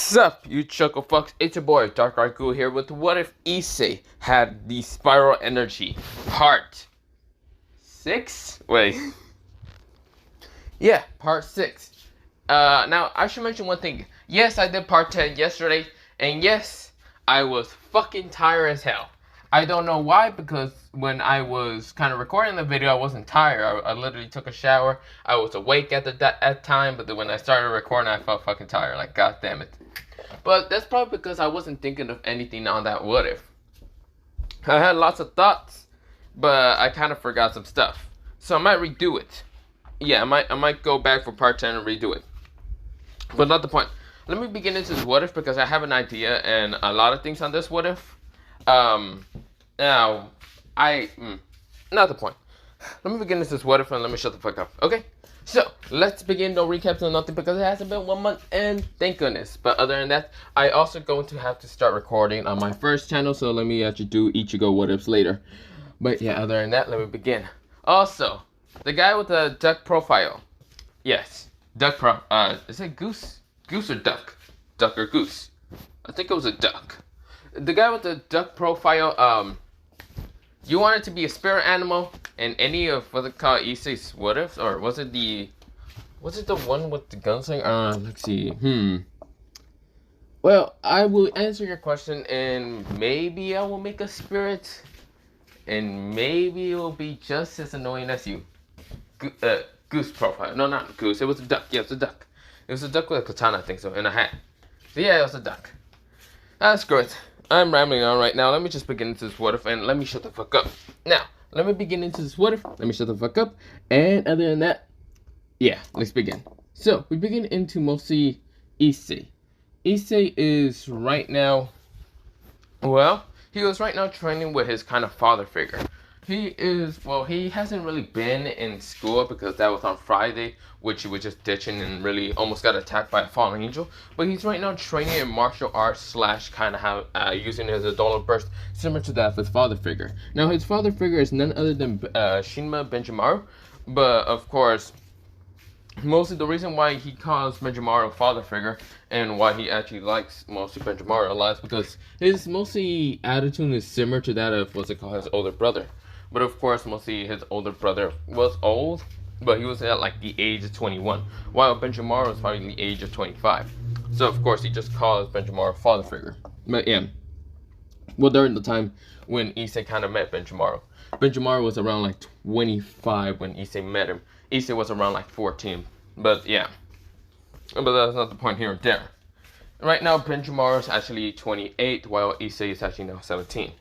Sup, you chuckle fucks? It's your boy Dark Argu here with What If Issei Had the Spiral Energy Part 6? Wait. Yeah, Part 6. Now I should mention one thing. Yes, I did Part 10 yesterday, and yes, I was fucking tired as hell. I don't know why, because when I was kind of recording the video, I wasn't tired. I literally took a shower. I was awake at the time, but then when I started recording, I felt fucking tired. Like, god damn it. But that's probably because I wasn't thinking of anything on that what if. I had lots of thoughts, but I kind of forgot some stuff. So I might redo it. Yeah, I might go back for part 10 and redo it. But not the point. Let me begin into this what if because I have an idea and a lot of things on this what if. Now, not the point. Let me begin this what if and let me shut the fuck up, okay? So, let's begin, no recaps or nothing because it hasn't been 1 month and thank goodness. But other than that, I also going to have to start recording on my first channel, so let me actually do Ichigo what ifs later. But yeah, other than that, let me begin. Also, the guy with the duck profile. Yes, is it goose? Goose or duck? Duck or goose? I think it was a duck. The guy with the duck profile, you want it to be a spirit animal in any of what they call Issei's what ifs, or was it the one with the gunslinger? Let's see. Well, I will answer your question, and maybe I will make a spirit, and maybe it will be just as annoying as you. Goose profile. No, not goose. It was a duck. Yeah, it was a duck. It was a duck with a katana, I think so, and a hat. So yeah, it was a duck. Screw it. I'm rambling on right now. Let me just begin into this what if and let me shut the fuck up. Now, let me begin into this what if. Let me shut the fuck up. And other than that, yeah, let's begin. So, we begin into mostly Issei. Issei is right now, well, he was right now training with his kind of father figure. He hasn't really been in school because that was on Friday, which he was just ditching and really almost got attacked by a fallen angel. But he's right now training in martial arts / kind of how using his adult burst similar to that of his father figure. Now his father figure is none other than Shinma Benjimaru, but of course, mostly the reason why he calls Benjimaru a father figure and why he actually likes mostly Benjimaru a lot is because his mostly attitude is similar to that of what's it called, his older brother. But of course, mostly his older brother was old, but he was at like the age of 21, while Benjimaru was probably the age of 25. So of course, he just calls Benjimaru a father figure. But yeah, well, during the time when Issei kind of met Benjimaru, Benjimaru was around like 25 when Issei met him. Issei was around like 14. But yeah, but that's not the point here or there. Right now, Benjimaru is actually 28, while Issei is actually now 17.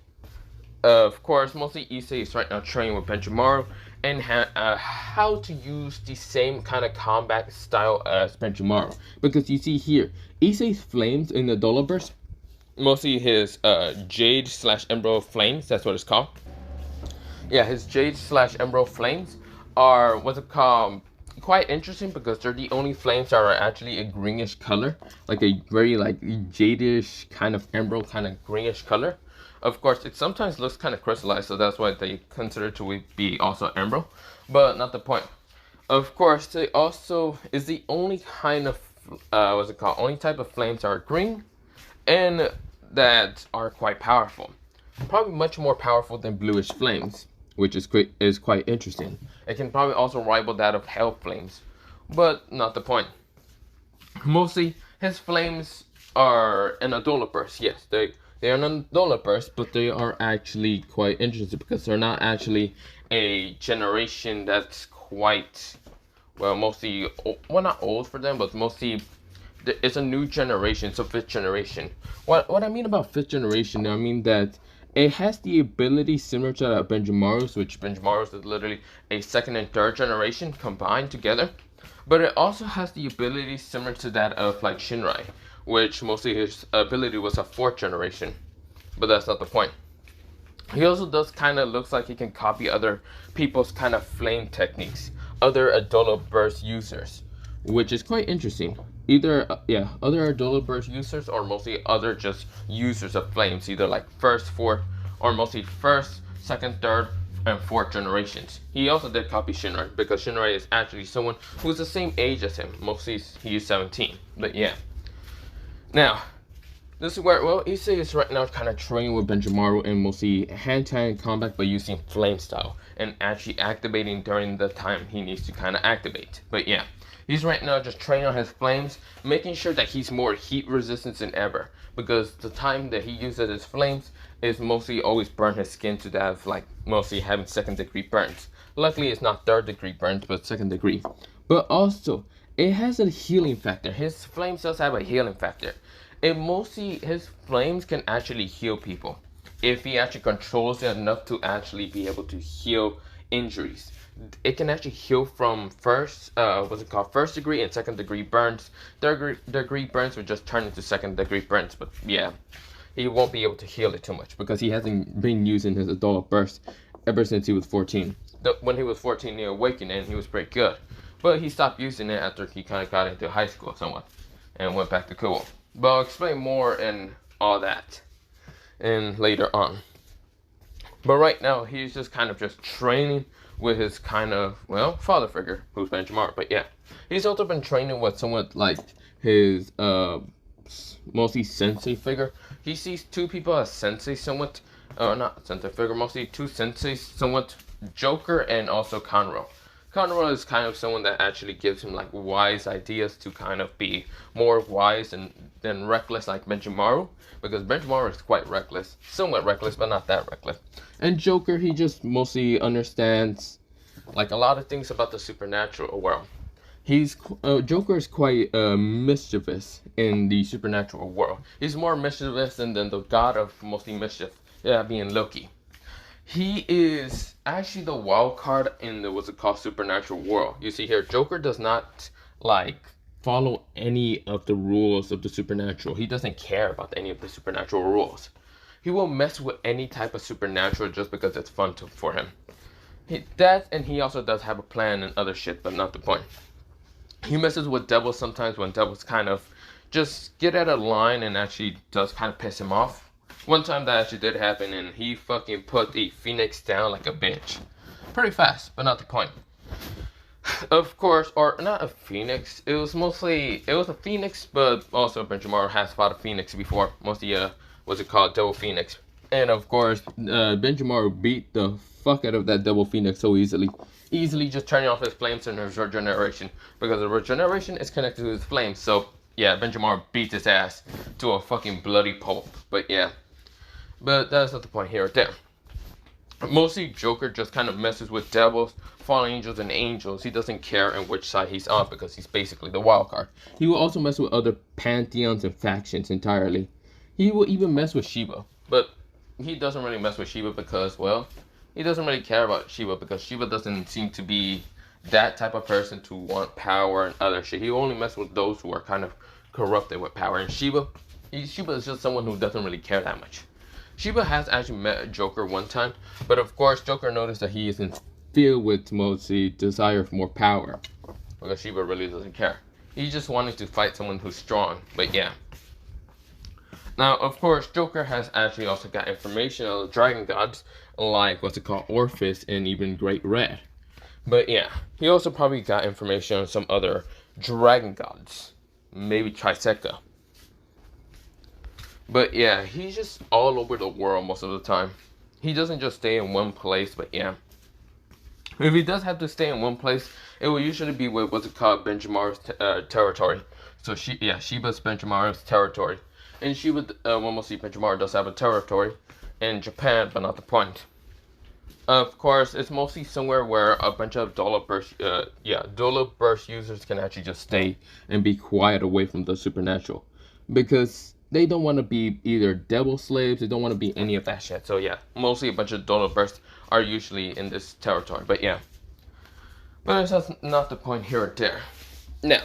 Of course, mostly Issei is right now training with Benjimaru and how to use the same kind of combat style as Benjimaru. Because you see here, Issei's flames in the Dola Burst, mostly his Jade / Emerald flames, that's what it's called. Yeah, his Jade / Emerald flames are what's it called? Quite interesting because they're the only flames that are actually a greenish color, like a very like jadish kind of emerald kind of greenish color. Of course, it sometimes looks kind of crystallized, so that's why they consider it to be also emerald, but not the point. Of course, they also is the only kind of only type of flames that are green and that are quite powerful. Probably much more powerful than bluish flames, which is quite interesting. It can probably also rival that of hell flames, but not the point. Mostly, his flames are an Adola burst. Yes, they are an Adola burst, but they are actually quite interesting because they're not actually a generation that's quite, well, mostly, well, not old for them, but mostly it's a new generation, so 5th generation. What I mean about 5th generation, I mean that it has the ability similar to Benjimaru's, which Benjimaru's is literally a 2nd and 3rd generation combined together. But it also has the ability similar to that of like Shinrai, which mostly his ability was a 4th generation. But that's not the point. He also does kind of looks like he can copy other people's kind of flame techniques, other Adola Burst users, which is quite interesting. Either, other Adola Burst users or mostly other just users of flames, either like 1st, 4th, or mostly 1st, 2nd, 3rd, and 4th generations. He also did copy Shinrai because Shinrai is actually someone who's the same age as him. Mostly he is 17, but yeah. Now, this is where, well, Issei is right now kind of training with Benjimaru in mostly hand-to-hand combat, but using flame style and actually activating during the time he needs to kind of activate. But yeah, he's right now just training on his flames, making sure that he's more heat resistant than ever, because the time that he uses his flames is mostly always burn his skin to that of like mostly having 2nd degree burns. Luckily, it's not 3rd degree burns, but 2nd degree. But also, it has a healing factor. His flames does have a healing factor. And mostly his flames can actually heal people if he actually controls it enough to actually be able to heal injuries. It can actually heal from first degree and 2nd degree burns. 3rd degree burns would just turn into 2nd degree burns, but yeah, he won't be able to heal it too much because he hasn't been using his adult burst ever since he was 14. When he was 14, he awakened and he was pretty good, but he stopped using it after he kind of got into high school somewhat and went back to school. But I'll explain more and all that and later on. But right now, he's just kind of just training with his kind of, well, father figure, who's Benjimaru. But yeah, he's also been training with somewhat like his mostly sensei figure. He sees 2 people as sensei somewhat, or not sensei figure, mostly 2 senseis somewhat, Joker and also Conroe. Conroe is kind of someone that actually gives him like wise ideas to kind of be more wise than reckless like Benjimaru, because Benjimaru is quite reckless, somewhat reckless, but not that reckless. And Joker, he just mostly understands like a lot of things about the supernatural world. Joker is quite mischievous in the supernatural world. He's more mischievous than the god of mostly mischief, being Loki. He is actually the wild card in the supernatural world. You see here, Joker does not like follow any of the rules of the supernatural. He doesn't care about any of the supernatural rules. He will mess with any type of supernatural just because it's fun for him. And he also does have a plan and other shit, but not the point. He messes with devils sometimes when devils kind of just get out of line and actually does kind of piss him off. One time that actually did happen, and he fucking put the Phoenix down like a bitch. Pretty fast, but not the point. Of course, or not a Phoenix, it was a Phoenix, but also Benjimaru has fought a Phoenix before. Mostly, Devil Phoenix. And of course, Benjimaru beat the fuck out of that Devil Phoenix so easily. Easily just turning off his flames and his regeneration. Because the regeneration is connected to his flames, so yeah, Benjimaru beats his ass to a fucking bloody pulp. But yeah. But that's not the point here or there. Mostly Joker just kind of messes with devils, fallen angels, and angels. He doesn't care in which side he's on because he's basically the wild card. He will also mess with other pantheons and factions entirely. He will even mess with Shiba. But he doesn't really mess with Shiba because, well, he doesn't really care about Shiba because Shiba doesn't seem to be that type of person to want power and other shit. He only messes with those who are kind of corrupted with power. And Shiba is just someone who doesn't really care that much. Shiba has actually met Joker one time, but of course Joker noticed that he isn't filled with mostly desire for more power, because Shiba really doesn't care. He just wanted to fight someone who's strong, but yeah. Now, of course, Joker has actually also got information on the dragon gods, like Orpheus and even Great Red. But yeah, he also probably got information on some other dragon gods, maybe Triseca. But yeah, he's just all over the world most of the time. He doesn't just stay in one place, but yeah. If he does have to stay in one place, it will usually be with Benjimaru's territory. So Shiba's Benjimaru's territory. And mostly Benjimaru does have a territory in Japan, but not the point. Of course, it's mostly somewhere where a bunch of Dola Burst users can actually just stay and be quiet away from the supernatural. Because they don't want to be either devil slaves, they don't want to be any of that shit. So yeah, mostly a bunch of Dola Bursts are usually in this territory, but yeah. But that's not the point here or there. Now,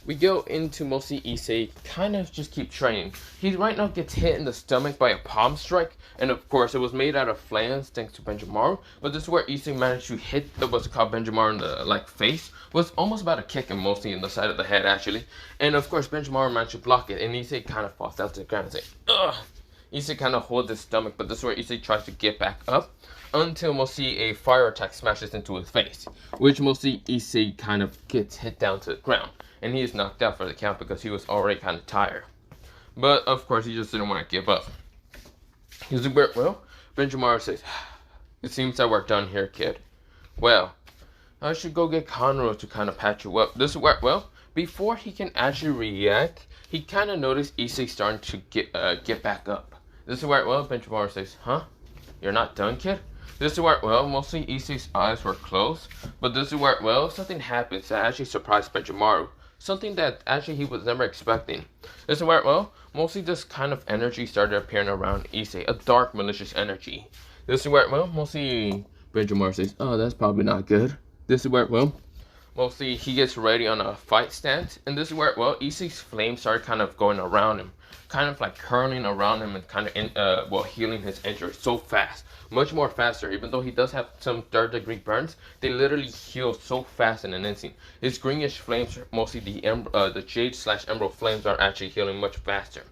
we go into mostly Issei, kind of just keep training. He right now gets hit in the stomach by a palm strike, and of course it was made out of flames thanks to Benjimaru, but this is where Issei managed to hit Benjimaru in the face. Was almost about to kick him mostly in the side of the head actually, and of course Benjimaru managed to block it, and Issei kind of falls down to the ground and say, ugh. Issei kind of holds his stomach, but this is where Issei tries to get back up until mostly a fire attack smashes into his face, which mostly Issei kind of gets hit down to the ground. And he is knocked out for the count because he was already kind of tired. But of course, he just didn't want to give up. He's like, well, Benjamar says, it seems that we're done here, kid. Well, I should go get Conroe to kind of patch you up. This is where, well, before he can actually react, he kind of noticed Issei starting to get back up. This is where, well, Benjamar says, huh? You're not done, kid? This is where, well, mostly Issei's eyes were closed, but this is where, well, something happens that actually surprised Benjamaru. Something that actually he was never expecting. This is where, well, mostly this kind of energy started appearing around Issei, a dark, malicious energy. This is where, well, mostly Benjamaru says, oh, that's probably not good. This is where, well, mostly he gets ready on a fight stance, and this is where, well, Issei's flames started kind of going around him, kind of like curling around him and kind of, well, healing his injury so fast. Much more faster, even though he does have some third-degree burns, they literally heal so fast in an instant. His greenish flames, mostly the jade/emerald flames, are actually healing much faster.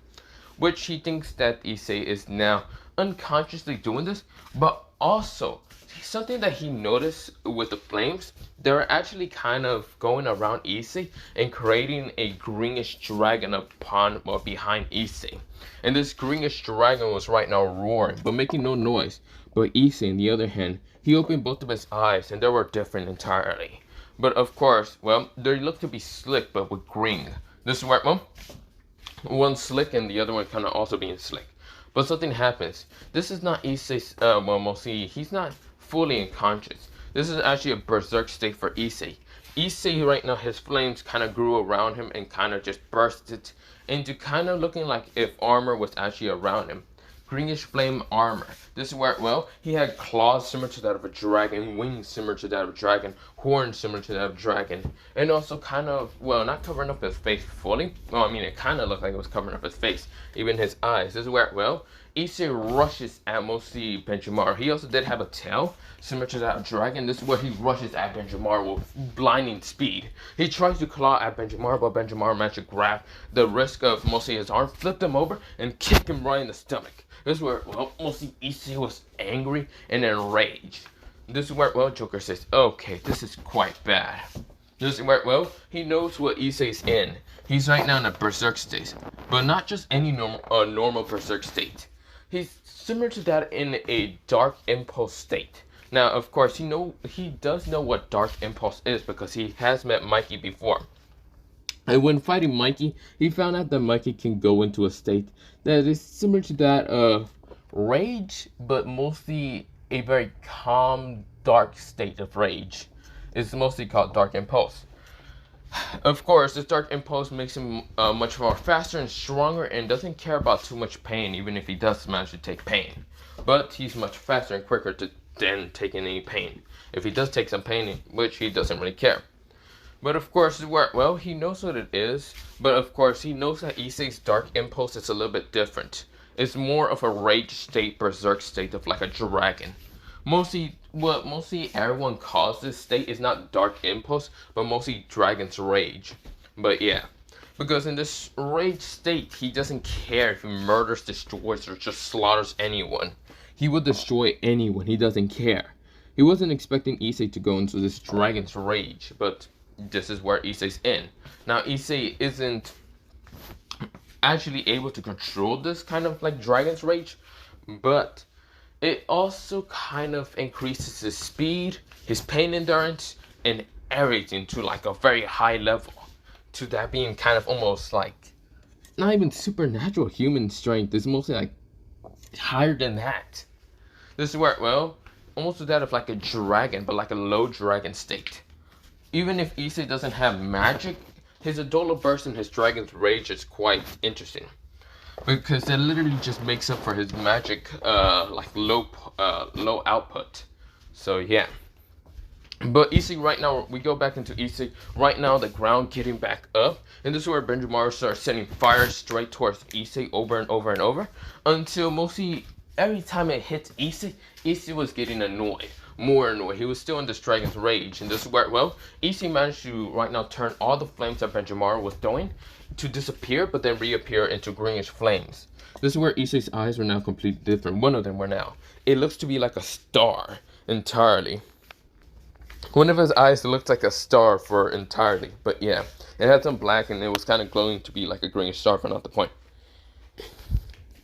Which he thinks that Issei is now unconsciously doing this, but also something that he noticed with the flames, they're actually kind of going around Issei and creating a greenish dragon upon or behind Issei. And this greenish dragon was right now roaring, but making no noise. But Issei, on the other hand, he opened both of his eyes, and they were different entirely. But of course, well, they look to be slick, but with green. This is where, well, one's slick and the other one kind of also being slick. But something happens. This is not Issei's, well, mostly, he's not fully unconscious. This is actually a berserk state for Issei. Issei right now, his flames kind of grew around him and kind of just bursted into kind of looking like if armor was actually around him. Greenish flame armor. This is where, well, he had claws similar to that of a dragon, wings similar to that of a dragon, horns similar to that of a dragon, and also kind of, well, not covering up his face fully. Well, I mean, it kind of looked like it was covering up his face, even his eyes. This is where, well, Issei rushes at mostly Benjamar. He also did have a tail similar to that of a dragon. This is where he rushes at Benjamar with blinding speed. He tries to claw at Benjamar, but Benjamar managed to grab the wrist of mostly his arm, flip him over, and kick him right in the stomach. This is where, well, mostly Issei was angry and enraged. This is where, well, Joker says, okay, this is quite bad. This is where, well, he knows what Issei's in. He's right now in a berserk state, but not just any normal berserk state. He's similar to that in a dark impulse state. Now, of course, he does know what dark impulse is because he has met Mikey before. And when fighting Mikey, he found out that Mikey can go into a state that is similar to that of rage, but mostly a very calm, dark state of rage. It's mostly called Dark Impulse. Of course, this Dark Impulse makes him much more faster and stronger and doesn't care about too much pain, even if he does manage to take pain. But he's much faster and quicker than taking any pain. If he does take some pain, which he doesn't really care. But of course, well, he knows what it is, but of course, he knows that Issei's Dark Impulse is a little bit different. It's more of a rage state, berserk state of like a dragon. Mostly, what mostly everyone calls this state is not Dark Impulse, but mostly Dragon's Rage. But yeah, because in this rage state, he doesn't care if he murders, destroys, or just slaughters anyone. He will destroy anyone, he doesn't care. He wasn't expecting Issei to go into this Dragon's Rage, but this is where Issei's in. Now, Issei isn't actually able to control this kind of like Dragon's Rage, but it also kind of increases his speed, his pain endurance, and everything to like a very high level. To that being kind of almost like, not even supernatural human strength, it's mostly like higher than that. This is where, well, almost to that of like a dragon, but like a low dragon state. Even if Issei doesn't have magic, his Adola Burst and his Dragon's Rage is quite interesting. Because it literally just makes up for his magic, like low output. So yeah. But Issei right now, we go back into Issei. Right now, the ground getting back up. And this is where Benjamar starts sending fire straight towards Issei over and over and over. Until mostly every time it hits Issei, Issei was getting annoyed. More annoyed. He was still in this Dragon's Rage. And this is where, well, Issei managed to right now turn all the flames that Benjamar was throwing to disappear, but then reappear into greenish flames. This is where Issei's eyes are now completely different. One of them were now. It looks to be like a star entirely. One of his eyes looked like a star for entirely, but yeah. It had some black and it was kind of glowing to be like a greenish star, but not the point.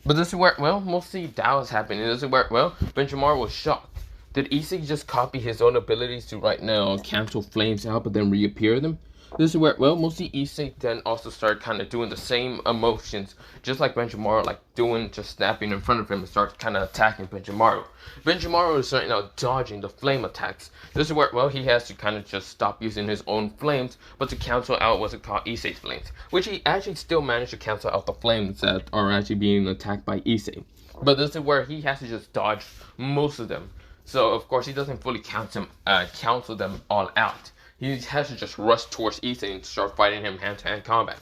But this is where, well, mostly that was happening. This is where, well, Benjamar was shocked. Did Issei just copy his own abilities to right now cancel flames out but then reappear them? This is where, well, mostly Issei then also started kind of doing the same emotions, just like Benjamar, like doing, just snapping in front of him and starts kind of attacking Benjamar. Benjamar is right now dodging the flame attacks. This is where, well, he has to kind of just stop using his own flames, but to cancel out what's it called, Issei's flames, which he actually still managed to cancel out the flames that are actually being attacked by Issei. But this is where he has to just dodge most of them. So of course he doesn't fully cancel them all out. He has to just rush towards Issei and start fighting him hand-to-hand combat.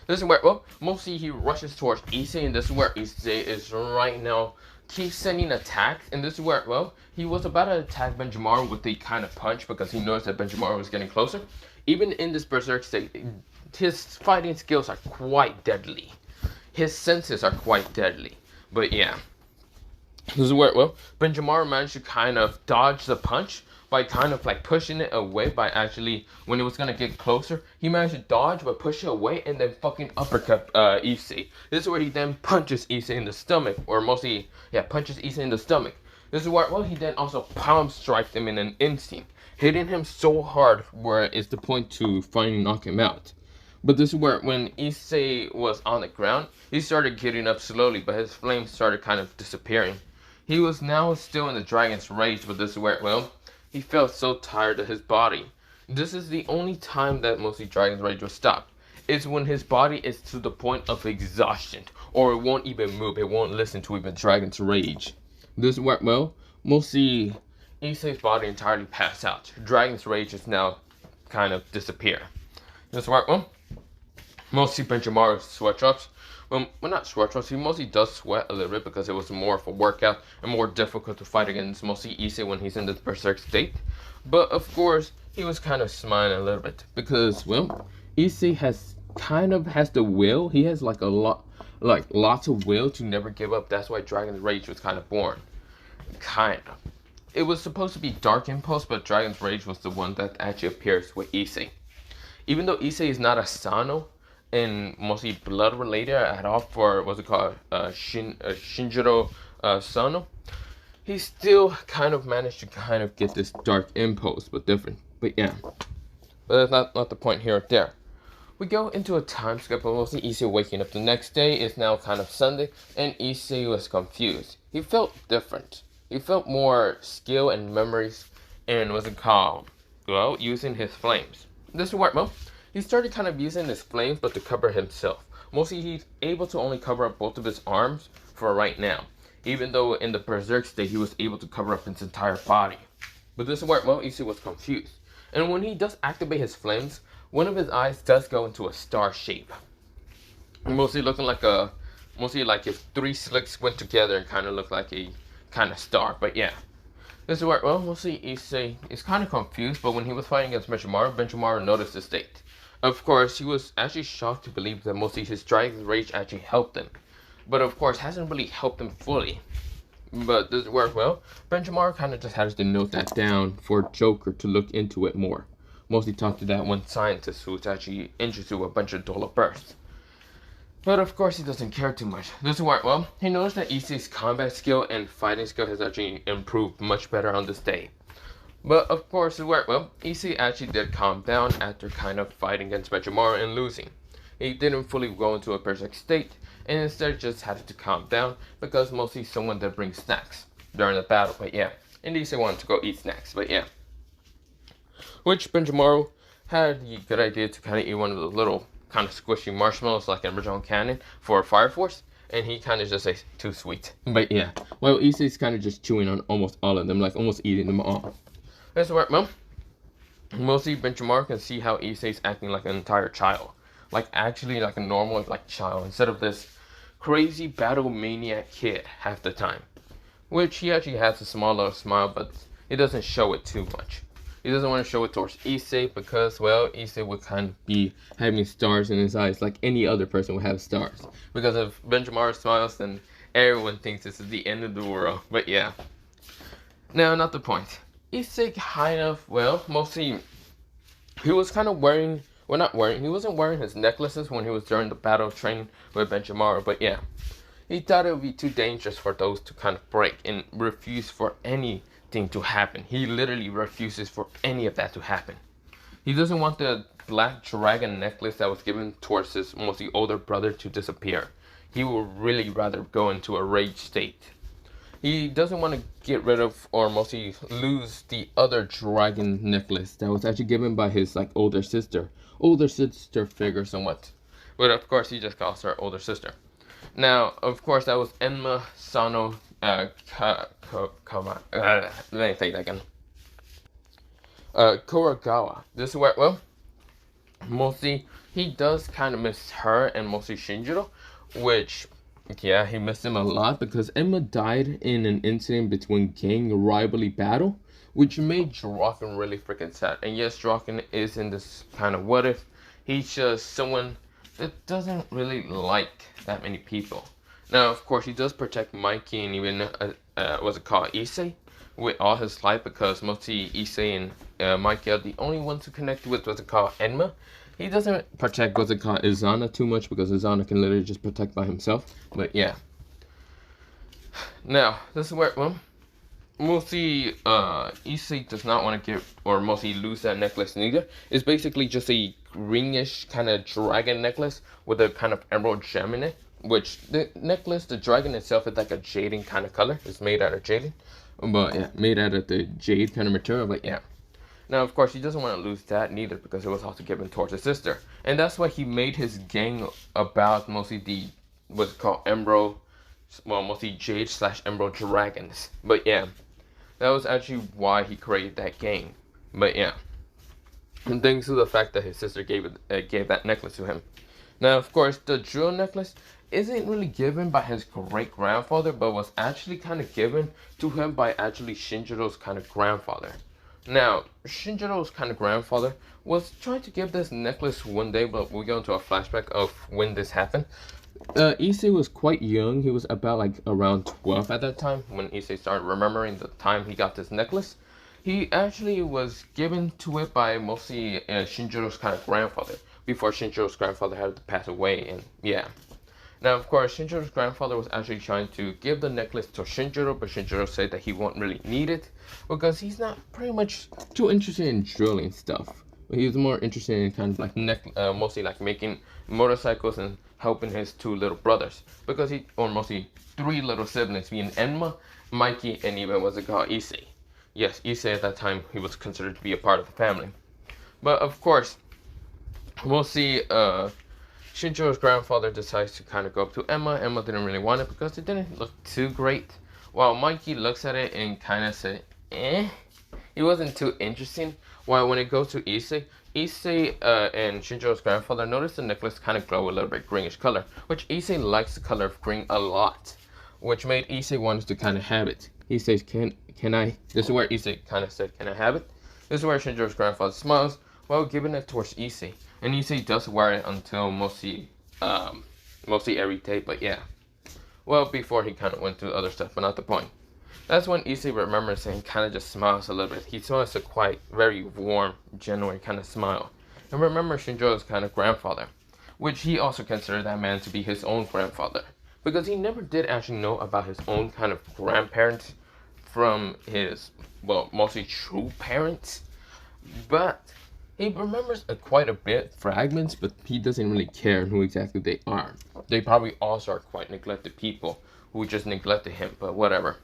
This is where, well, mostly he rushes towards Issei, and this is where Issei is right now keeps sending attacks, and this is where, well, he was about to attack Benjamar with the kind of punch because he noticed that Benjamar was getting closer. Even in this berserk state, his fighting skills are quite deadly. His senses are quite deadly. But yeah. This is where, well, Benjamar managed to kind of dodge the punch by kind of like pushing it away by actually, when it was going to get closer, he managed to dodge but push it away and then fucking uppercut Issei. This is where he then punches Issei in the stomach, or mostly, yeah, punches Issei in the stomach. This is where, well, he then also palm strikes him in an instant, hitting him so hard where it's the point to finally knock him out. But this is where, when Issei was on the ground, he started getting up slowly, but his flames started kind of disappearing. He was now still in the dragon's rage, but this is where, well, he felt so tired of his body. This is the only time that mostly Dragon's Rage will stop. It's when his body is to the point of exhaustion, or it won't even move, it won't listen to even Dragon's Rage. This is where, well, mostly Issei's body entirely passed out. Dragon's Rage is now kind of disappear. This is where, well, mostly Benjamar's sweat-drops. Well, not sweat-drops, he mostly does sweat a little bit because it was more of a workout and more difficult to fight against mostly Issei when he's in this berserk state. But of course, he was kind of smiling a little bit because, well, Issei has the will. He has like lots of will to never give up. That's why Dragon's Rage was kind of born. Kind of. It was supposed to be Dark Impulse, but Dragon's Rage was the one that actually appears with Issei. Even though Issei is not a Sano, and mostly blood related at all for what's it called, Shinjiro Sano, he still kind of managed to kind of get this dark impulse, but different. But yeah, but that's not the point here or there. We go into a time skip of mostly Issei waking up the next day. It's now kind of Sunday, and Issei was confused. He felt different. He felt more skill and memories, and what's it called, well, using his flames. This is what, well, he started kind of using his flames, but to cover himself. Mostly he's able to only cover up both of his arms for right now. Even though in the berserk state, he was able to cover up his entire body. But this is where, well, Issei was confused. And when he does activate his flames, one of his eyes does go into a star shape. Mostly looking like mostly like if three slicks went together and kind of looked like a kind of star. But yeah. This is where, well, mostly Issei is kind of confused, but when he was fighting against Benjamar noticed his state. Of course, he was actually shocked to believe that mostly his Dragon's Rage actually helped him. But of course, hasn't really helped him fully. But this is where, well, Benjamar kind of just has to note that down for Joker to look into it more. Mostly talk to that one scientist who's actually interested with a bunch of dollar bursts. But of course, he doesn't care too much. This is where, well, he knows that Issei's combat skill and fighting skill has actually improved much better on this day. But of course, well, Issei actually did calm down after kind of fighting against Benjamar and losing. He didn't fully go into a berserk state, and instead just had to calm down because mostly someone did bring snacks during the battle. But yeah, and Issei wanted to go eat snacks. But yeah, which Benjamar had the good idea to kind of eat one of the little kind of squishy marshmallows like an original cannon for Fire Force. And he kind of just says, too sweet. But yeah, well, Issei's kind of just chewing on almost all of them, like almost eating them all. That's where, well, mostly Benjamar can see how Issei's acting like an entire child. Like actually like a normal like child instead of this crazy battle maniac kid half the time. Which he actually has a small little smile, but he doesn't show it too much. He doesn't want to show it towards Issei because, well, Issei would kind of be having stars in his eyes like any other person would have stars. Because if Benjamar smiles, then everyone thinks this is the end of the world. But yeah. Now, not the point. Issei kind of, well, mostly, he was kind of wearing, well, he wasn't wearing his necklaces when he was during the battle training with Benjamar, but yeah. He thought it would be too dangerous for those to kind of break and refuse for anything to happen. He literally refuses for any of that to happen. He doesn't want the black dragon necklace that was given towards his mostly older brother to disappear. He would really rather go into a rage state. He doesn't want to get rid of or mostly lose the other dragon necklace that was actually given by his like older sister figure somewhat. But of course he just calls her older sister. Now, of course, that was Enma Sano let me take that again. Kuragawa. This is where, well, mostly he does kind of miss her and mostly Shinjiro, which, yeah, he missed him a lot because Emma died in an incident between gang rivalry battle, which made Draken really freaking sad. And yes, Draken is in this kind of what if. He's just someone that doesn't really like that many people. Now, of course, he does protect Mikey and even, what's it called, Issei, with all his life because mostly Issei and Mikey are the only ones who connect with what's it called, Enma. He doesn't protect what's it called, Izana too much because Izana can literally just protect by himself. But yeah. Now, this is where, well, mostly Issei does not want to give or mostly lose that necklace neither. It's basically just a greenish kind of dragon necklace with a kind of emerald gem in it. Which the necklace, the dragon itself is like a jading kind of color. It's made out of jading. But yeah, made out of the jade kind of material. But yeah. Now, of course, he doesn't want to lose that neither because it was also given towards his sister. And that's why he made his gang about mostly the, what's called emerald, well, mostly jade / emerald dragons. But yeah, that was actually why he created that gang. But yeah, and thanks to the fact that his sister gave that necklace to him. Now, of course, the jewel necklace isn't really given by his great-grandfather, but was actually kind of given to him by actually Shinjiro's kind of grandfather. Now, Shinjiro's kind of grandfather was trying to give this necklace one day, but we go into a flashback of when this happened. Issei was quite young. He was about like around 12 at that time when Issei started remembering the time he got this necklace. He actually was given to it by mostly Shinjiro's kind of grandfather before Shinjiro's grandfather had to pass away, and yeah. Now, of course, Shinjiro's grandfather was actually trying to give the necklace to Shinjiro, but Shinjiro said that he won't really need it because he's not pretty much too interested in drilling stuff. He was more interested in kind of like mostly like making motorcycles and helping his two little brothers because or mostly three little siblings, being Enma, Mikey, and even what's it called, Issei. Yes, Issei at that time he was considered to be a part of the family. But of course, we'll see. Shinjiro's grandfather decides to kind of go up to Emma. Emma didn't really want it because it didn't look too great. While Mikey looks at it and kind of said, eh. It wasn't too interesting. While when it goes to Issei, and Shinjiro's grandfather noticed the necklace kind of glow a little bit greenish color, which Issei likes the color of green a lot, which made Issei want to kind of have it. He says, can I? This is where Issei kind of said, can I have it? This is where Shinjiro's grandfather smiles while giving it towards Issei. And Issei does wear it until mostly every day, but yeah. Well, before he kind of went to other stuff, but not the point. That's when Issei remembers and kind of just smiles a little bit. He smiles a quite very warm, genuine kind of smile. And remember Shinjiro's kind of grandfather, which he also considered that man to be his own grandfather. Because he never did actually know about his own kind of grandparents from his, well, mostly true parents. But he remembers quite a bit, fragments, but he doesn't really care who exactly they are. They probably also are quite neglected people who just neglected him, but whatever.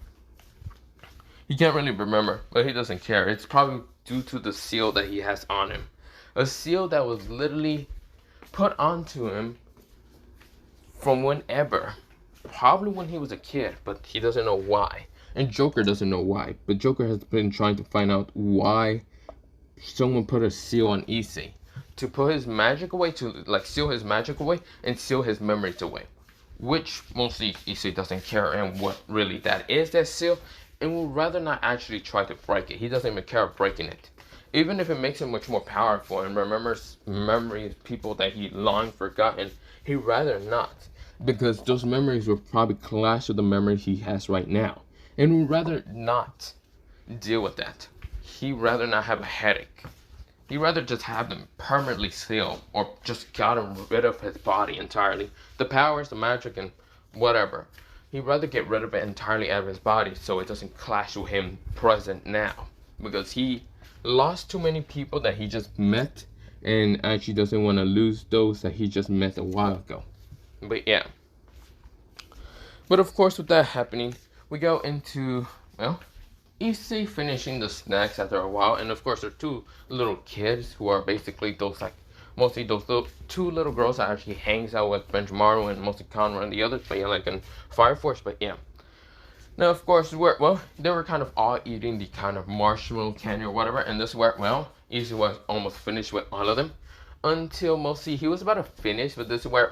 He can't really remember, but he doesn't care. It's probably due to the seal that he has on him. A seal that was literally put onto him from whenever. Probably when he was a kid, but he doesn't know why. And Joker doesn't know why, but Joker has been trying to find out why someone put a seal on Issei. To put his magic away, to like seal his magic away and seal his memories away. Which mostly Issei doesn't care and what really that is, that seal, and would rather not actually try to break it. He doesn't even care about breaking it. Even if it makes him much more powerful and remembers memories, people that he long forgotten, he'd rather not. Because those memories will probably clash with the memories he has right now. And would rather not deal with that. He'd rather not have a headache. He'd rather just have them permanently sealed or just gotten rid of his body entirely. The powers, the magic, and whatever. He'd rather get rid of it entirely out of his body so it doesn't clash with him present now. Because he lost too many people that he just met and actually doesn't want to lose those that he just met a while ago. But yeah. But of course, with that happening, we go into, well, Issei finishing the snacks after a while, and of course there are two little kids who are basically those like mostly those two little girls that actually hangs out with Benjamaru and mostly Conrad and the others, but yeah, like in Fire Force, but yeah. Now of course they were kind of all eating the kind of marshmallow candy or whatever, and this where Issei was almost finished with all of them. Until mostly he was about to finish, but this is where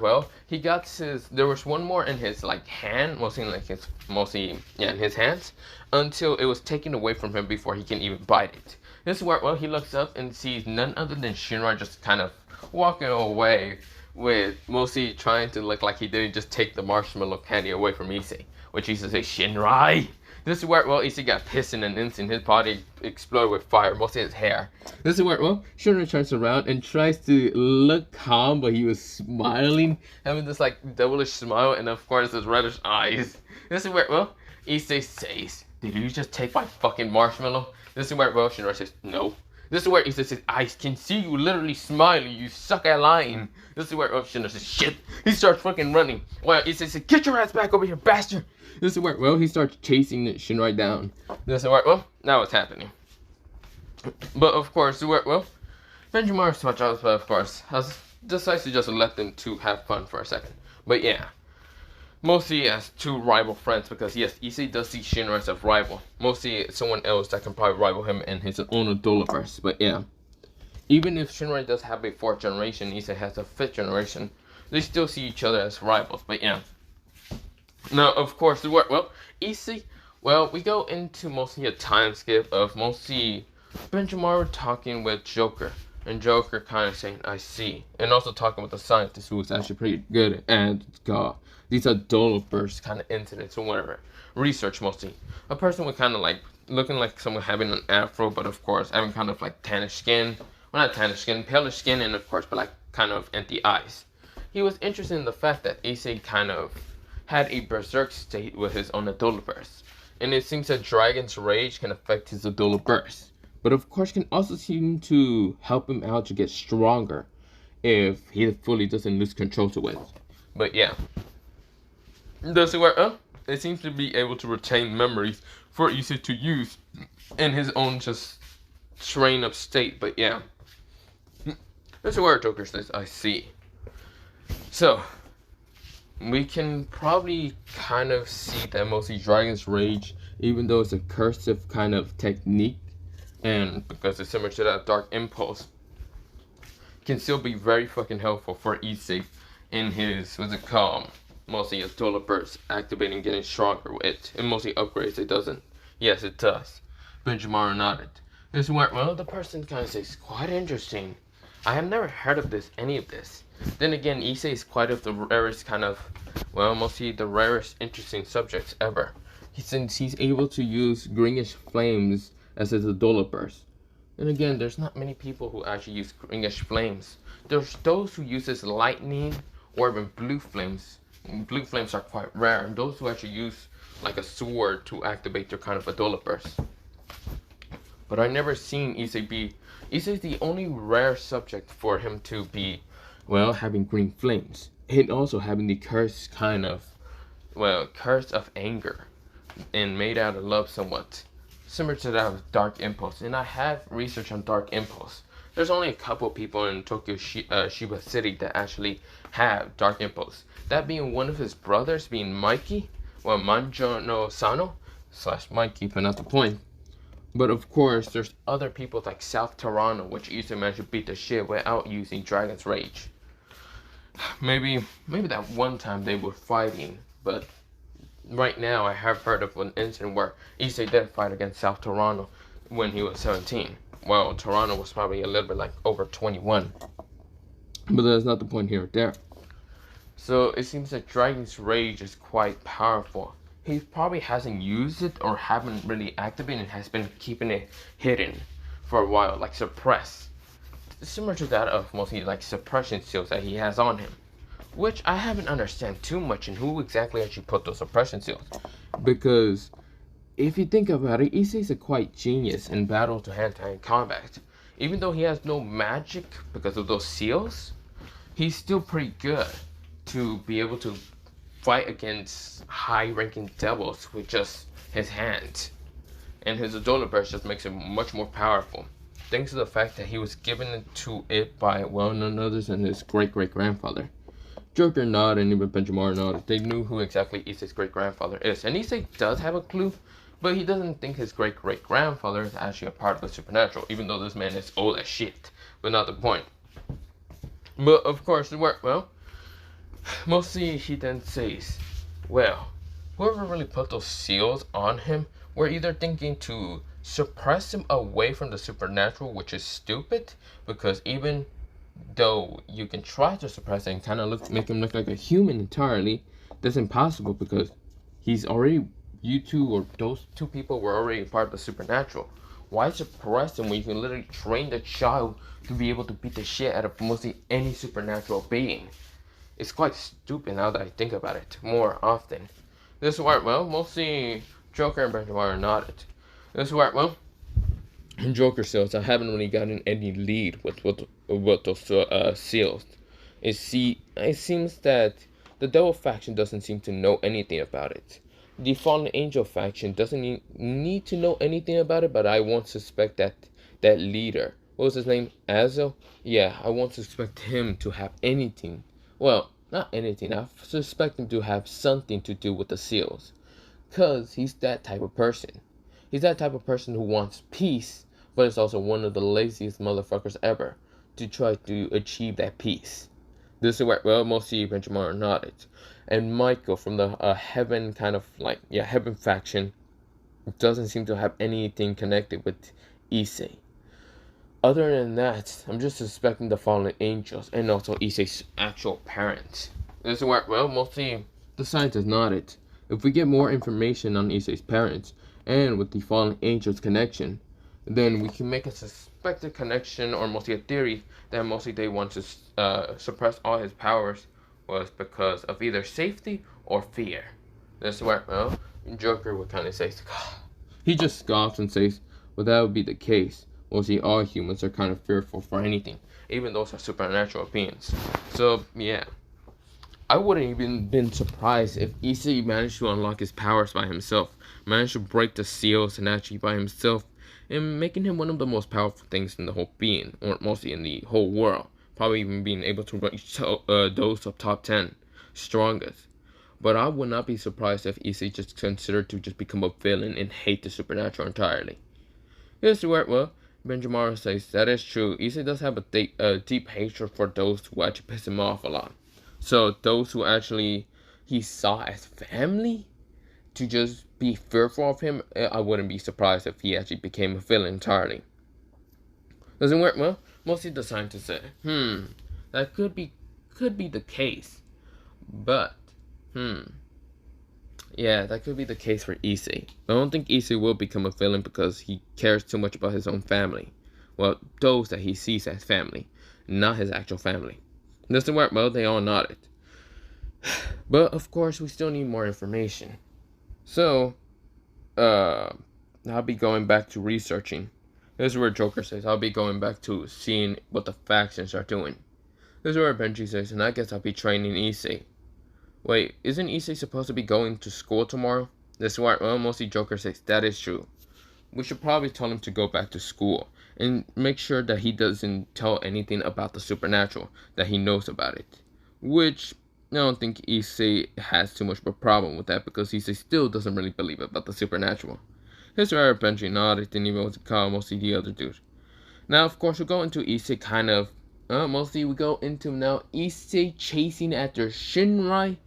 he got there was one more in his like hand, in his hands, until it was taken away from him before he can even bite it. This is where he looks up and sees none other than Shinra just kind of walking away with mostly trying to look like he didn't just take the marshmallow candy away from Issei, which Issei says, Shinrai! This is where, Issei got pissed in an instant. His body exploded with fire, mostly his hair. This is where, Shinra turns around and tries to look calm, but he was smiling, having this, like, devilish smile, and of course, his reddish eyes. This is where, Issei says, did you just take my fucking marshmallow? This is where, Shinra says, no. This is where Issei says, I can see you literally smiling, you suck at lying. This is where Shinra says, shit. He starts fucking running. Well, Issei says, get your ass back over here, bastard. This is where, he starts chasing Shinra down. This is where, now what's happening. But of course, Benjamin switch out, but of course, decides to just let them two have fun for a second. But yeah. Mostly as two rival friends, because yes, Issei does see Shinra as a rival. Mostly someone else that can probably rival him in his own adultverse. But yeah, even if Shinra does have a 4th generation, Issei has a 5th generation, they still see each other as rivals. But yeah. Now, of course, Issei, we go into mostly a time skip of mostly Benjamaru talking with Joker. And Joker kind of saying, I see. And also talking with the scientist who was actually pretty good at these adultverse kind of incidents or whatever. Research mostly. A person with kind of like, looking like someone having an afro, but of course having kind of like tannish skin. Well, not tannish skin, paler skin, and of course, but like kind of empty eyes. He was interested in the fact that Issei kind of had a berserk state with his own adultverse. And it seems that Dragon's Rage can affect his adultverse. But of course can also seem to help him out to get stronger if he fully doesn't lose control to it. But yeah. This is where it seems to be able to retain memories for Issei to use in his own just train up state. But yeah. This is where Joker says, I see. So we can probably kind of see that mostly Dragon's Rage, even though it's a cursive kind of technique, and because it's similar to that Dark Impulse, can still be very fucking helpful for Issei in his, mostly his adultverse, activating, getting stronger with it. And mostly upgrades, it doesn't. Yes, it does. Benjamaru nodded. This is where, the person kind of says, quite interesting. I have never heard of any of this. Then again, Issei is quite of the rarest kind of, mostly the rarest interesting subjects ever. Since he's able to use greenish flames as his adultverse. And again, there's not many people who actually use greenish flames. There's those who use lightning or even blue flames. Blue flames are quite rare, and those who actually use like a sword to activate their kind of adultverse. But I've never seen Issei be. Issei's the only rare subject for him to be, having green flames. And also having the curse curse of anger. And made out of love somewhat. Similar to that of Dark Impulse. And I have research on Dark Impulse. There's only a couple people in Tokyo Shiba City that actually have Dark Impulse. That being one of his brothers, being Mikey. Manjo no Sano / Mikey, but not the point. But of course, there's other people like South Toronto, which Issei managed to beat the shit without using Dragon's Rage. Maybe that one time they were fighting, but right now I have heard of an incident where Issei did fight against South Toronto when he was 17. Well, Toronto was probably a little bit like over 21. But that's not the point here or there. So it seems that Dragon's Rage is quite powerful. He probably hasn't used it or haven't really activated and has been keeping it hidden for a while, like suppressed. Similar to that of mostly like suppression skills that he has on him. which I haven't understand too much in who exactly actually put those suppression seals. Because if you think about it, Issei's a quite genius in battle to hand-to-hand combat. Even though he has no magic because of those seals, he's still pretty good to be able to fight against high-ranking devils with just his hands. And his Adola burst just makes him much more powerful, thanks to the fact that he was given to it by well-known others and his great-great-grandfather. Joker nodded and even Benjamin nodded. They knew who exactly Issei's great-grandfather is. And Issei does have a clue, but he doesn't think his great-great-grandfather is actually a part of the supernatural, even though this man is old as shit. But not the point. But of course it worked well. Mostly he then says, well, whoever really put those seals on him were either thinking to suppress him away from the supernatural, which is stupid, because even though you can try to suppress it and kind of make him look like a human entirely, that's impossible because he's already, you two or those two people were already part of the supernatural. Why suppress him when you can literally train the child to be able to beat the shit out of mostly any supernatural being? It's quite stupid now that I think about it more often. This worked well. Mostly Joker and Benjamin are nodded. This worked well. And Joker says, I haven't really gotten any lead with those seals. It seems that the Devil faction doesn't seem to know anything about it. The Fallen Angel faction doesn't need to know anything about it, but I won't suspect that leader, what was his name, Azel? Yeah, I won't suspect him to have anything. Well, not anything. I suspect him to have something to do with the seals. Because he's that type of person. He's that type of person who wants peace, but is also one of the laziest motherfuckers ever to try to achieve that peace. This is where, well, mostly Benjamin nodded. And Michael from the Heaven Heaven faction doesn't seem to have anything connected with Issei. Other than that, I'm just suspecting the Fallen Angels and also Issei's actual parents. This is where, well, mostly the scientist nodded. If we get more information on Issei's parents and with the Fallen Angels connection, then we can make a suspected connection or mostly a theory that mostly they want to suppress all his powers was because of either safety or fear. This is where, well, Joker would kind of say, he just scoffs and says, well, that would be the case. Mostly all humans are kind of fearful for anything, even those are supernatural beings. So, yeah. I wouldn't even been surprised if Issei managed to unlock his powers by himself, managed to break the seals and actually by himself, and making him one of the most powerful things in the whole being, or mostly in the whole world. Probably even being able to reach those of top 10 strongest. But I would not be surprised if Issei just considered to just become a villain and hate the supernatural entirely. Here's where, well, Benjamin says that is true. Issei does have a deep hatred for those who actually piss him off a lot. So those who actually he saw as family, to just be fearful of him, I wouldn't be surprised if he actually became a villain entirely. Doesn't work well. Mostly the scientists say, that could be the case, but yeah, that could be the case for Issei. I don't think Issei will become a villain because he cares too much about his own family. Well, those that he sees as family, not his actual family. Doesn't work well. They all nodded. But of course, we still need more information. So, I'll be going back to researching. This is where Joker says, I'll be going back to seeing what the factions are doing. This is where Benji says, and I guess I'll be training Issei. Wait, isn't Issei supposed to be going to school tomorrow? This is where, well, mostly Joker says, that is true. We should probably tell him to go back to school and make sure that he doesn't tell anything about the supernatural, that he knows about it. Which, I don't think Issei has too much of a problem with that because Issei still doesn't really believe about the supernatural. Here's where Benji nodded, didn't even want to call mostly the other dude. Now, of course, we go into Issei kind of, mostly we go into now Issei chasing after Shinrai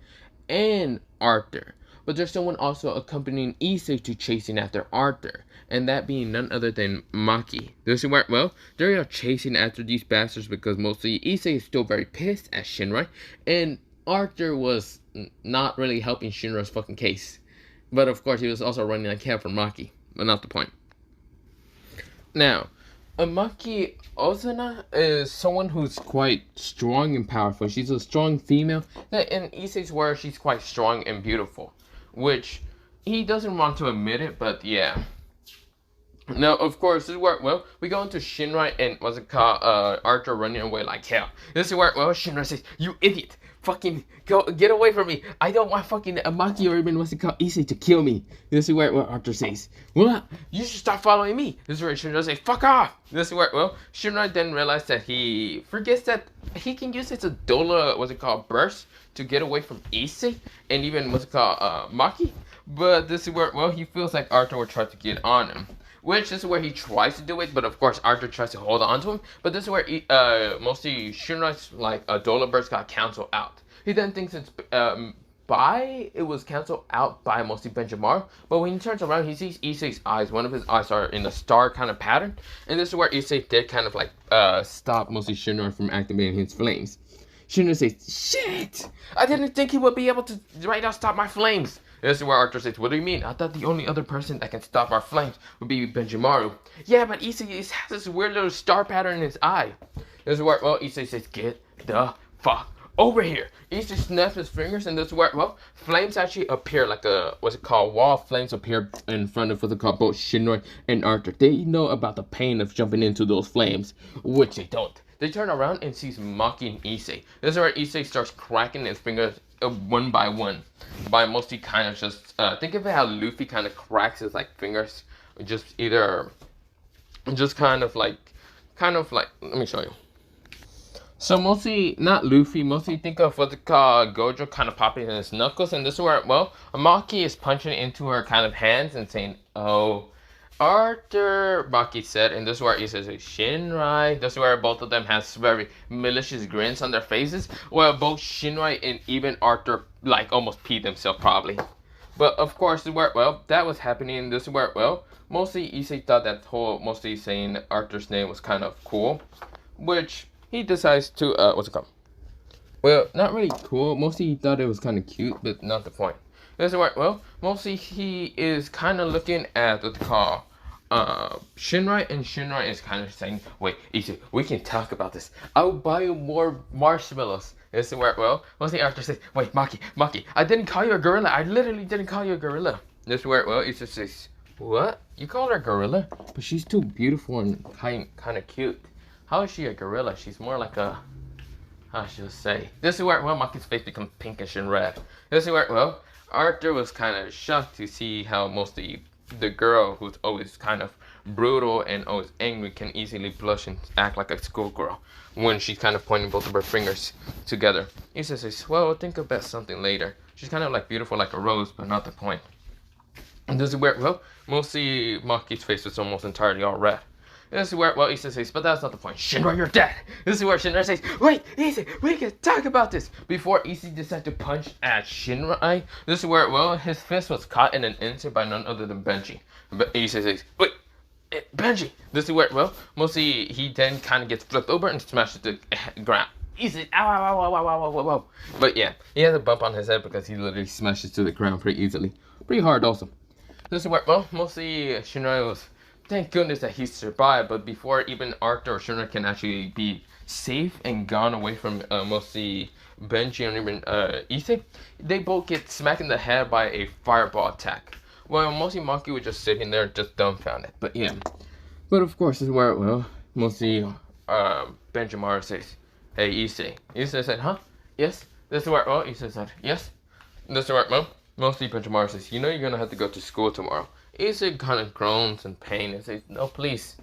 and Arthur. But there's someone also accompanying Issei to chasing after Arthur, and that being none other than Maki. This is where, well, they are chasing after these bastards because mostly Issei is still very pissed at Shinrai, and Arthur was not really helping Shinrai's fucking case. But of course, he was also running a camp for Maki, but not the point. Now, Maki Ozuna is someone who's quite strong and powerful. She's a strong female. In Issei's world, she's quite strong and beautiful, which he doesn't want to admit it, but yeah. Now, of course, this is where, well, we go into Shinrai and what's it called, Arthur running away like hell. This is where, well, Shinrai says, you idiot, fucking go, get away from me. I don't want fucking Maki or even what's it called, Issei to kill me. This is where, well, Arthur says, well, you should stop following me. This is where Shinrai says, fuck off. This is where, well, Shinrai then realized that he forgets that he can use his Adola, what's it called, burst to get away from Issei and even what's it called, Maki. But this is where, well, he feels like Arthur will try to get on him. Which this is where he tries to do it, but of course Arthur tries to hold on to him. But this is where mostly Shinrai's like Dola burst got canceled out. He then thinks it's it was canceled out by mostly Benjamar. But when he turns around, he sees Issei's eyes. One of his eyes are in a star kind of pattern, and this is where Issei did kind of like stop mostly Shinrai from activating his flames. Shinrai says, "Shit! I didn't think he would be able to right now stop my flames." This is where Arthur says, what do you mean? I thought the only other person that can stop our flames would be Benjimaru. Yeah, but Issei has this weird little star pattern in his eye. This is where, well, Issei says, get the fuck over here. Issei snaps his fingers, and this is where, well, flames actually appear, like a, what's it called, wall of flames appear in front of what's it called, both Shinrai and Arthur. They know about the pain of jumping into those flames, which they don't. They turn around and sees Maki and Issei. This is where Issei starts cracking his fingers one by one. By mostly kind of just, think of it how Luffy kind of cracks his like fingers. Just either, just kind of like, let me show you. So mostly, not Luffy, mostly think of what's it called, Gojo kind of popping in his knuckles. And this is where, well, Maki is punching into her kind of hands and saying, oh, Arthur, Maki said, and this is where he says, Shinrai. This is where both of them has very malicious grins on their faces. Well, both Shinrai and even Arthur, like, almost peed themselves, probably. But, of course, this is where, well, that was happening. This is where, well, mostly Issei thought that whole, mostly saying Arthur's name was kind of cool. Which, he decides to, what's it called? Well, not really cool. Mostly he thought it was kind of cute, but not the point. This is where, well, mostly he is kind of looking at what they call Shinrai, and Shinrai is kind of saying, wait, Issei, we can talk about this. I'll buy you more marshmallows. This is where, well, mostly Arthur says, wait, Maki, I didn't call you a gorilla. I literally didn't call you a gorilla. This is where, well, Issei says, what? You call her a gorilla? But she's too beautiful and kind of cute. How is she a gorilla? She's more like a, how should I say? This is where, well, Maki's face becomes pinkish and red. This is where, well, Arthur was kind of shocked to see how mostly the girl who's always kind of brutal and always angry can easily blush and act like a schoolgirl when she's kind of pointing both of her fingers together. He says, well, think about something later. She's kind of like beautiful like a rose, but not the point. And this is where, well, mostly Maki's face was almost entirely all red. This is where, well, Issei says, but that's not the point. Shinrai, you're dead. This is where Shinrai says, wait, Issei, we can talk about this. Before Issei decided to punch at Shinrai, this is where, well, his fist was caught in an instant by none other than Benji. But Issei says, wait, Benji. This is where, well, mostly he then kind of gets flipped over and smashes to the ground. Issei, ow. But yeah, he has a bump on his head because he literally smashes to the ground pretty easily. Pretty hard also. This is where, well, mostly Shinrai was, thank goodness that he survived, but before even Arthur or Shinrai can actually be safe and gone away from mostly Benji and even Issei, they both get smacked in the head by a fireball attack. Well, mostly Maki was just sitting there just dumbfounded, but yeah. But of course, this is where, well, mostly Benjamin says, hey, Issei. Issei said, huh? Yes? This is where, well, Issei said, yes? This is where, well, mostly Benjamin says, you know you're gonna have to go to school tomorrow. Issei kind of groans in pain and says, no, please,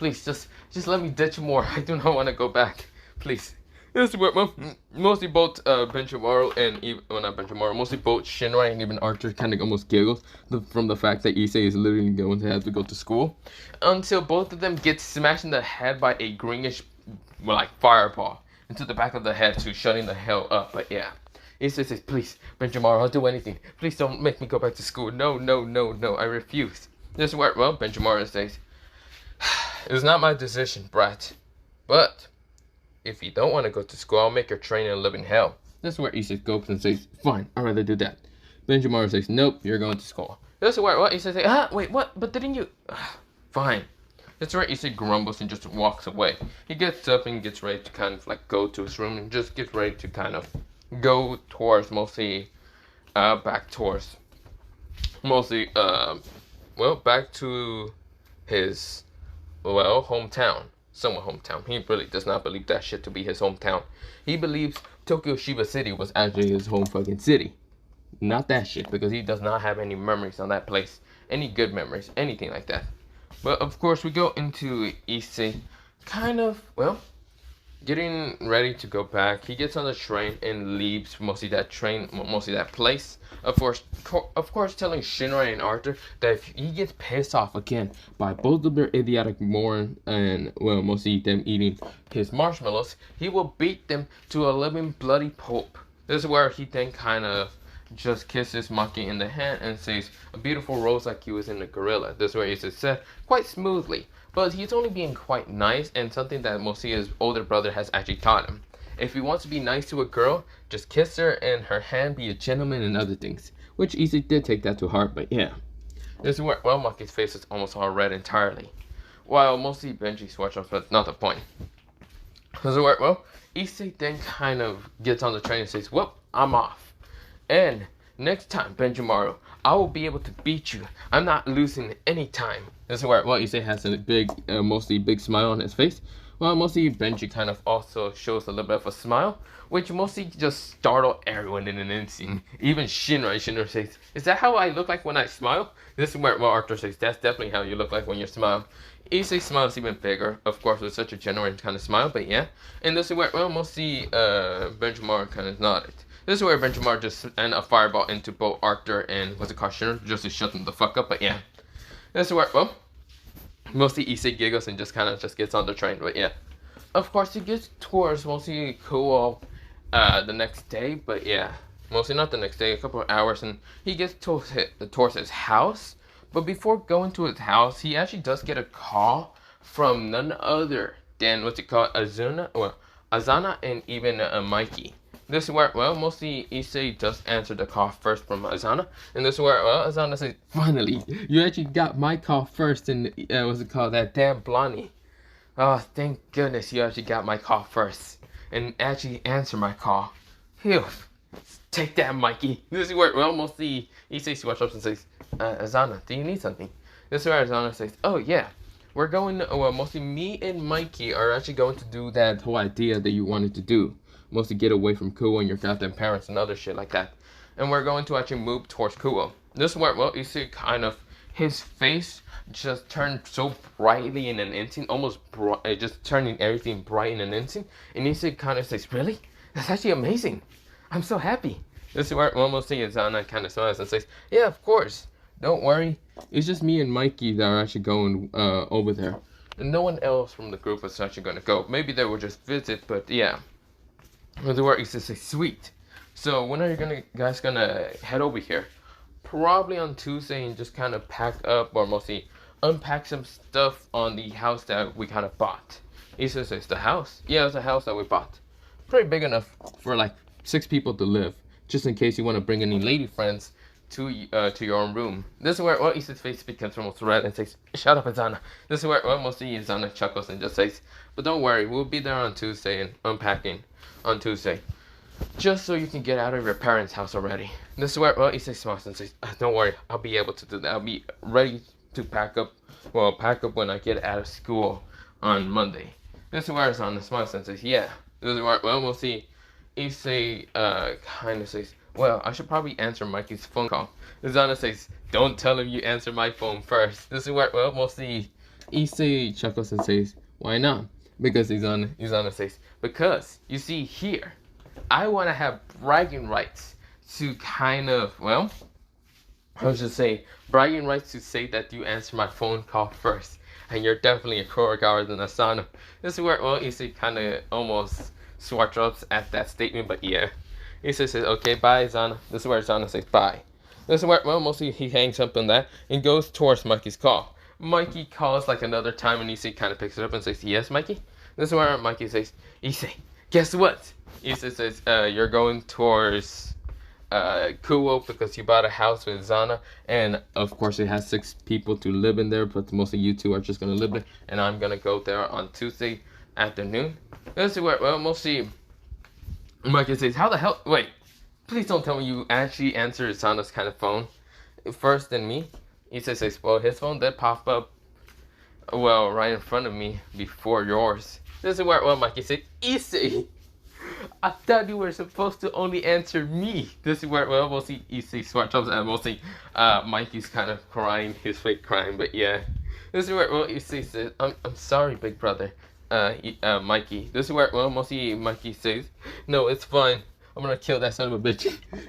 just let me ditch more. I do not want to go back, please. This is what mostly both Benjamaru and even, well, not Benjamaru, mostly both Shinrai and even Arthur kind of almost giggles from the fact that Issei is literally going to have to go to school, until both of them get smashed in the head by a greenish, well, like fireball into the back of the head to shutting the hell up. But yeah. Issei says, please, Benjamar, I'll do anything. Please don't make me go back to school. No, I refuse. This is where, well, Benjamar says, it's not my decision, brat. But, if you don't want to go to school, I'll make your training a living hell. This is where Issei goes and says, fine, I'd rather do that. Benjamar says, nope, you're going to school. This is where, well, Issei says, wait, what? But didn't you? Fine. That's where Issei grumbles and just walks away. He gets up and gets ready to kind of like go to his room and just gets ready to kind of go towards mostly back towards mostly back to his hometown. Somewhat hometown. He really does not believe that shit to be his hometown. He believes Tokyo Shiba City was actually his home fucking city. Not that shit, because he does not have any memories on that place. Any good memories, anything like that. But of course we go into Issei kind of, getting ready to go back. He gets on the train and leaves mostly that place. Of course, telling Shinra and Arthur that if he gets pissed off again by both of their idiotic moron and mostly them eating his marshmallows, he will beat them to a living bloody pulp. This is where he then kind of just kisses Maki in the hand and says, "A beautiful rose like you is in the gorilla." This way it's said quite smoothly. But he's only being quite nice, and something that mostly his older brother has actually taught him. If he wants to be nice to a girl, just kiss her and her hand, be a gentleman and other things. Which Issei did take that to heart, but yeah. This is where, Maki's face is almost all red entirely. While mostly Benji swatch off, but not the point. This is where, Issei then kind of gets on the train and says, I'm off. And next time, Benjimaru, I will be able to beat you. I'm not losing any time. This is where, Issei has a big, mostly big smile on his face. Well, mostly Benji kind of also shows a little bit of a smile, which mostly just startled everyone in an instant. Even Shinra says, "Is that how I look like when I smile?" This is where Arthur says, "That's definitely how you look like when you smile." Issei's smile is even bigger, of course, with such a genuine kind of smile, but yeah. And this is where, mostly Benjimaru kind of nodded. This is where Benjimaru just sent a fireball into both Arthur and Shinra just to shut them the fuck up, but yeah. This is where, mostly Issei giggles and just kind of just gets on the train, but yeah. Of course, he gets towards mostly Kuo the next day, but yeah. Mostly not the next day, a couple of hours, and he gets towards his house. But before going to his house, he actually does get a call from none other than, Azana and even Mikey. This is where, mostly Issei does answer the call first from Azana. And this is where, Azana says, "Finally, you actually got my call first, and, that damn Blondie. Oh, thank goodness you actually got my call first. And actually answer my call. Phew. Take that, Mikey." This is where, mostly Issei switches up and says, "Azana, do you need something?" This is where Azana says, "Oh, yeah. We're going, mostly me and Mikey are actually going to do that whole idea that you wanted to do. Mostly get away from Kuo and your goddamn parents and other shit like that. And we're going to actually move towards Kuo." This is where, Issei kind of, his face just turned so brightly in an instant, just turning everything bright in an instant. And Issei kind of says, "Really? That's actually amazing. I'm so happy." This is where, mostly Azana kind of smiles and says, "Yeah, of course. Don't worry. It's just me and Mikey that are actually going over there. And no one else from the group is actually going to go. Maybe they will just visit, but yeah." The word is just like, "Sweet. So when are you guys gonna head over here?" "Probably on Tuesday, and just kind of pack up, or mostly unpack some stuff on the house that we kind of bought." Issa says, "The house?" "Yeah, it's a house that we bought. Pretty big enough for like 6 people to live. Just in case you want to bring any lady friends to your own room." This is where, Issa's face becomes almost red and says, "Shut up, Azana." This is where, mostly Azana chuckles and just says, "But don't worry, we'll be there on Tuesday and unpacking on Tuesday. Just so you can get out of your parents' house already." This is where, Issei smiles and says, "Don't worry, I'll be able to do that. I'll be ready to pack up when I get out of school on Monday." This is where Azana smiles and says, "Yeah." This is where, mostly Issei kind of says, "Well, I should probably answer Mikey's phone call." Azana says, "Don't tell him you answer my phone first." This is where, mostly Issei chuckles and says, "Why not?" Because Izana says, "Because, you see here, I want to have bragging rights to kind of, bragging rights to say that you answer my phone call first. And you're definitely a choreographer than Asana." This is where, Issei kind of almost swatch ups at that statement, but yeah. Issei says, "Okay, bye, Izana." This is where Izana says, "Bye." This is where, mostly he hangs up on that and goes towards Mikey's call. Mikey calls like another time, and Issei kind of picks it up and says, "Yes, Mikey?" This is where Mikey says, "Issei, guess what?" Issei says, "You're going towards Kuo because he bought a house with Zana, and of course it has 6 people to live in there, but mostly you two are just gonna live there, and I'm gonna go there on Tuesday afternoon. Let's see where. Well, mostly Mikey says, "How the hell? Wait, please don't tell me you actually answered Zana's kind of phone first than me." Issei says, "Well, his phone did pop up, well, right in front of me before yours." This is where, well, Mikey said, "Issei, I thought you were supposed to only answer me." This is where, well, we'll see Issei swatch ups, and we'll see Mikey's kind of crying, his fake crying, but yeah. This is where, well, Issei says, I'm sorry, big brother, Mikey. This is where, well, mostly Mikey says, "No, it's fine. I'm gonna kill that son of a bitch."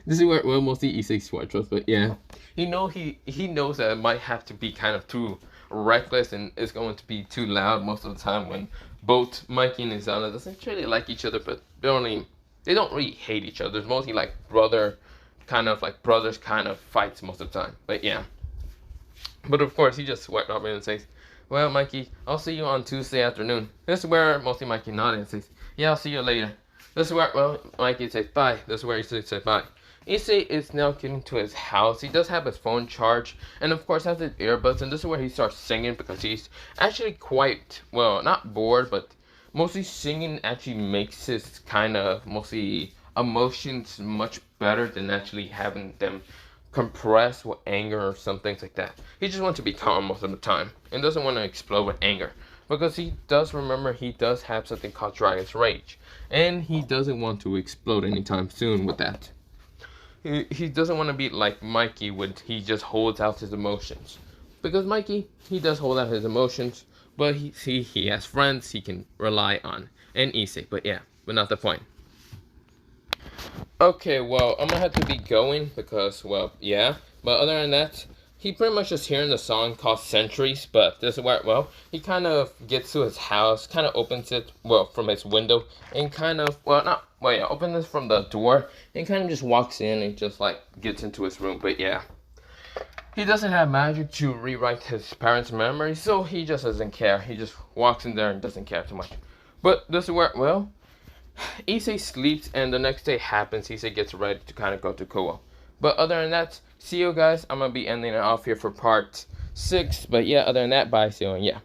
This is where, well, mostly Issei swatch ups, but yeah. He knows that it might have to be kind of too reckless, and it's going to be too loud most of the time when both Mikey and Zana doesn't really like each other, but they don't really hate each other. It's mostly like brothers kind of fights most of the time. But yeah. But of course he just swept up and says, "Well, Mikey, I'll see you on Tuesday afternoon." This is where mostly Mikey nodded and says, "Yeah, I'll see you later." This is where, well, Mikey says bye. This is where he says bye. Issei is now getting to his house. He does have his phone charged, and of course has his earbuds, and this is where he starts singing because he's actually quite, well, not bored, but mostly singing actually makes his kind of mostly emotions much better than actually having them compressed with anger or some things like that. He just wants to be calm most of the time and doesn't want to explode with anger because he does remember he does have something called Dragon's Rage, and he doesn't want to explode anytime soon with that. He doesn't want to be like Mikey when he just holds out his emotions. Because Mikey, he does hold out his emotions, but he has friends he can rely on. And Issei, but yeah, but not the point. Okay, well, I'm gonna have to be going because, well, yeah. But other than that, he pretty much just hearing the song called Centuries, but this is where, well, he kind of gets to his house, kind of opens it, well, from his window, and kind of, opens it from the door, and kind of just walks in and just, like, gets into his room, but yeah. He doesn't have magic to rewrite his parents' memories, so he just doesn't care. He just walks in there and doesn't care too much. But this is where, well, Issei sleeps, and the next day happens. Issei gets ready to kind of go to Koa. But other than that, see you guys. I'm going to be ending it off here for part 6. But yeah, other than that, bye. See you, and yeah.